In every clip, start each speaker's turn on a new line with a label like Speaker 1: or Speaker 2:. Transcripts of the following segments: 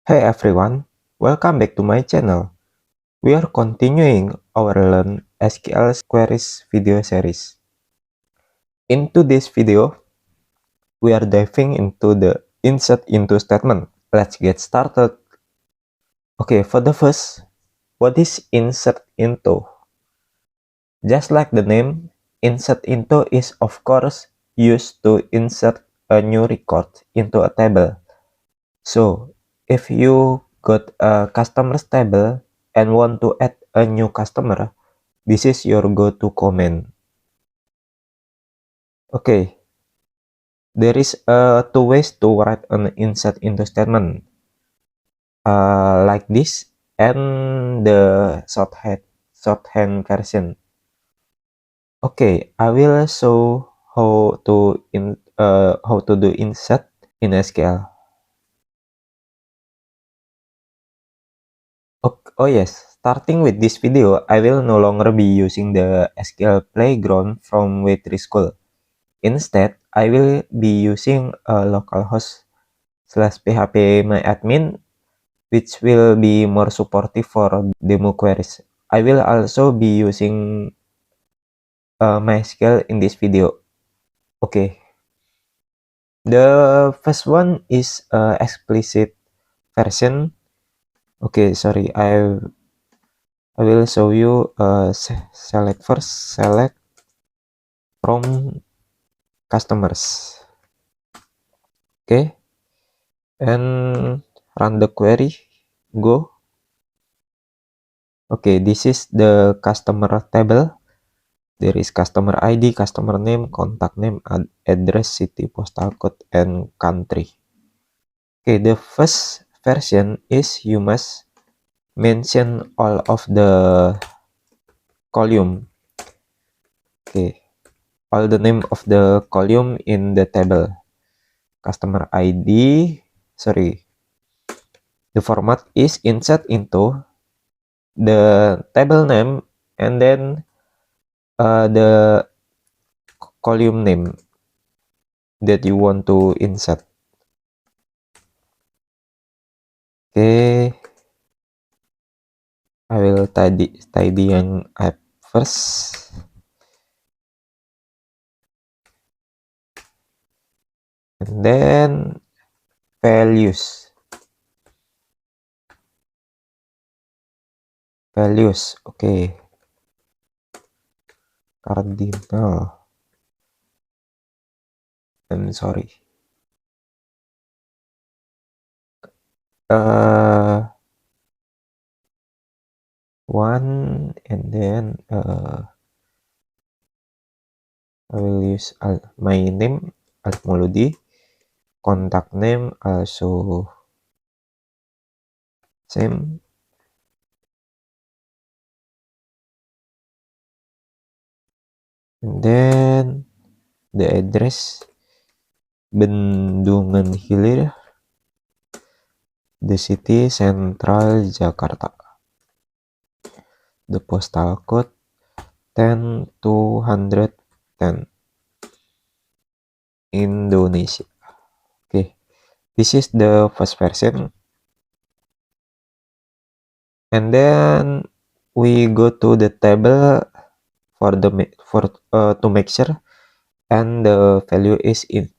Speaker 1: Hey everyone, welcome back to my channel. We are continuing our Learn SQL Queries video series. In today's video, we are diving into the insert into statement. Let's get started. Okay, for the first, what is insert into? Just like the name, insert into is of course used to insert a new record into a table. So, if you got a customers table and want to add a new customer, this is your go-to command. Okay, there is two ways to write an insert into statement, like this and the shorthand version. Okay, I will show how to do insert in SQL. Oh yes, starting with this video, I will no longer be using the SQL Playground from W3 School. Instead, I will be using a localhost /phpMyAdmin, which will be more supportive for demo queries. I will also be using MySQL in this video. Okay, the first one is explicit version. Okay, sorry, I will show you select from customers. Okay, and run the query. Go. Okay, this is the customer table. There is customer ID, customer name, contact name, address, city, postal code, and country. Okay, the first version is you must mention all of the column. Okay, all the name of the column in the table. Customer ID, sorry. The format is insert into the table name and then the column name that you want to insert. Okay, I will tidy yang app first. And then values. Okay. Cardinal. I'm sorry. One and then I will use my name Alif Mauludi, contact name also same, and then the address Bendungan Hilir, the city Central Jakarta, the postal code 10210 Indonesia. Okay, this is the first version. And then we go to the table to make sure and the value is in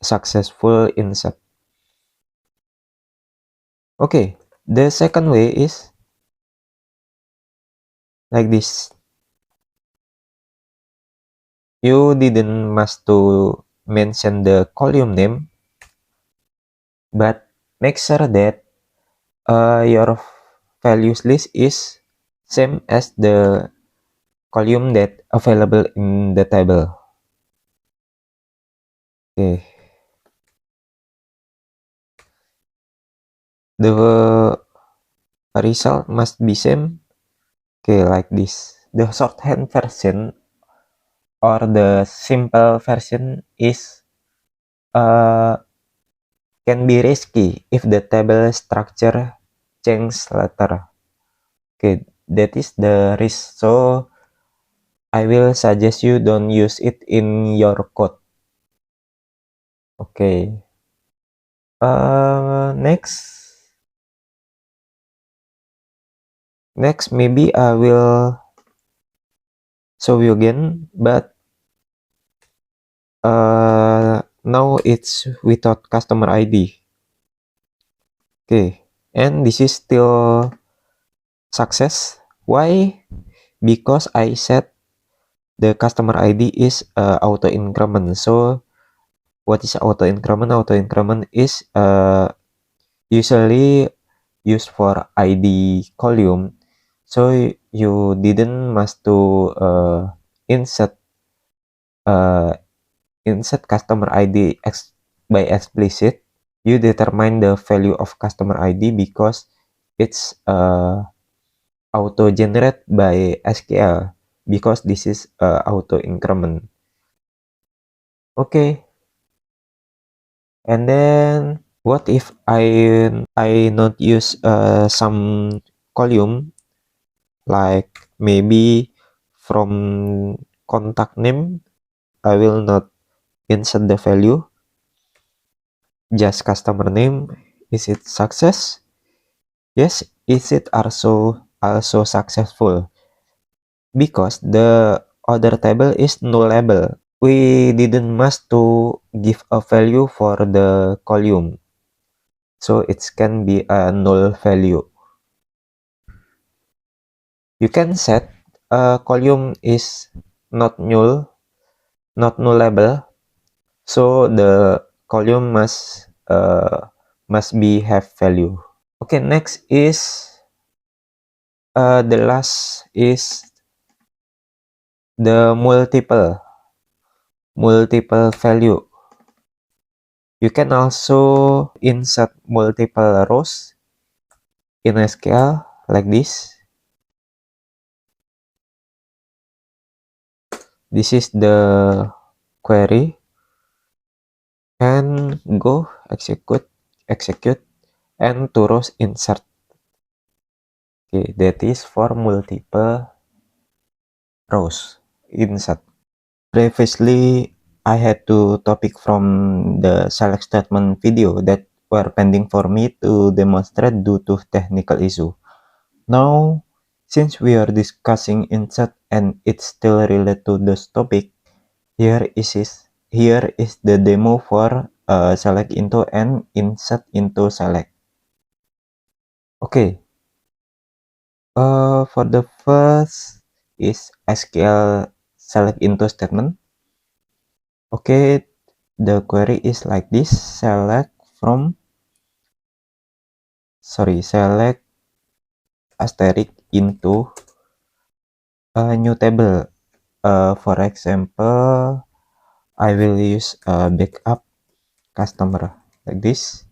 Speaker 1: successful insert. Okay, the second way is like this. You didn't must to mention the column name, but make sure that your values list is same as the column that available in the table. Okay. The result must be same. Okay, like this. The shorthand version or the simple version is can be risky if the table structure change later. Okay, that is the risk. So I will suggest you don't use it in your code. Okay. Next, Next, maybe I will show you again, but now it's without customer ID. Okay, and this is still success. Why? Because I set the customer ID is auto increment. So what is auto increment? Auto increment is usually used for ID column. So you didn't must to insert uh, insert customer ID by explicit. You determine the value of customer ID because it's auto generate by SQL because this is auto increment. Okay, and then what if I not use some column, like maybe from contact name I will not insert the value, just customer name. Is it success? Yes. Is it also successful? Because the other table is nullable. We didn't must to give a value for the column, so it can be a null value. You can set a column is not nullable, so the column must be have value. Okay, next is the last is the multiple value. You can also insert multiple rows in SQL like this. This is the query, and go execute and to rows insert. Okay, that is for multiple rows insert. Previously, I had two topic from the select statement video that were pending for me to demonstrate due to technical issue. Now, since we are discussing insert and it's still related to this topic, here is the demo for select into and insert into select. Okay, for the first is SQL select into statement. Okay, the query is like this: select asterisk into a new table. For example, I will use backup customer like this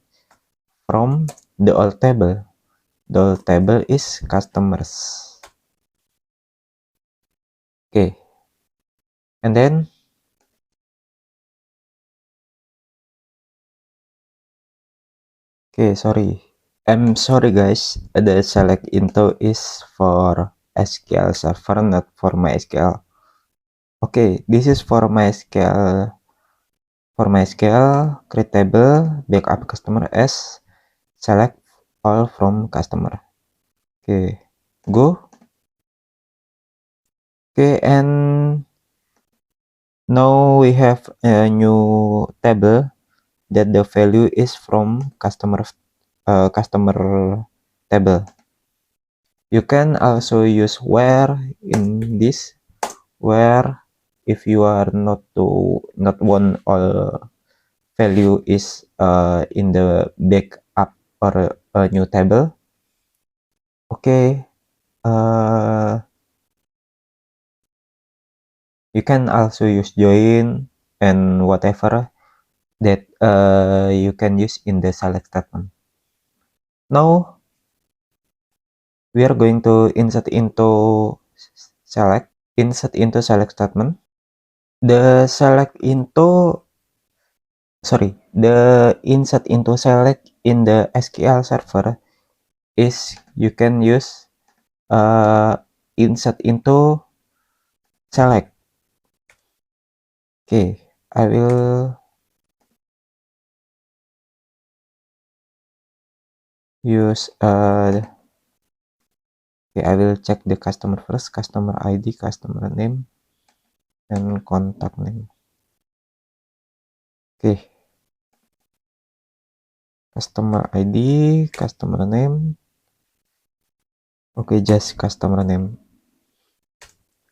Speaker 1: from the old table. The old table is customers. Okay, and then I'm sorry guys, the select into is for SQL server, not for MySQL. Okay, this is for MySQL. For MySQL, create table, backup customer as select all from customer. Okay, go. Okay, and now we have a new table that the value is from customer table. You can also use where in this, where if you are not want all value is in the backup or a new table. Okay, you can also use join and whatever that you can use in the select statement. Now we are going to insert into select statement. The insert into select in the SQL server is you can use insert into select. Okay, I will use Okay, I will check the customer first, customer ID, customer name, and contact name. Okay, customer ID, customer name. Okay, just customer name.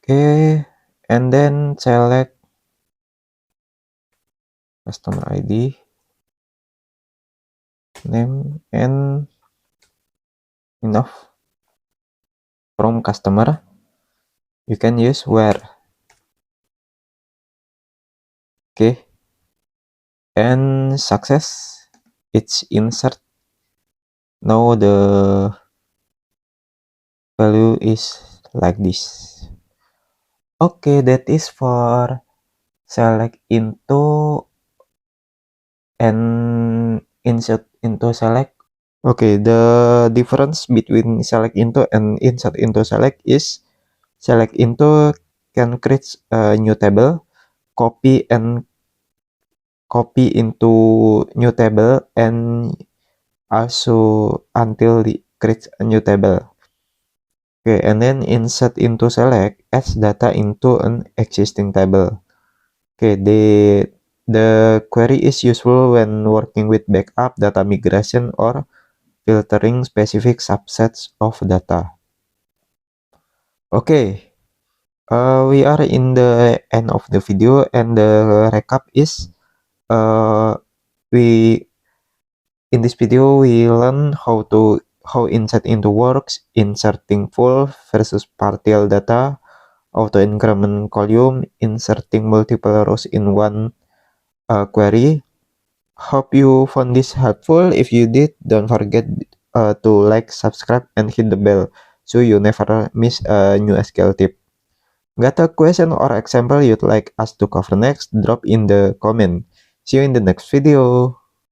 Speaker 1: Okay, and then select customer ID, name, and enough. From customer, you can use where. Okay, and success. It's insert. Now the value is like this. Okay, that is for select into and insert into select. Okay, the difference between select into and insert into select is select into can create a new table, copy into new table, and also until it creates a new table. Okay, and then insert into select adds data into an existing table. Okay, the query is useful when working with backup, data migration, or filtering specific subsets of data. Okay, we are in the end of the video, and the recap is we in this video we learn how insert into works, inserting full versus partial data, auto increment column, inserting multiple rows in one query. Hope you found this helpful. If you did, don't forget to like, subscribe, and hit the bell so you never miss a new SQL tip. Got a question or example you'd like us to cover next? Drop in the comment. See you in the next video.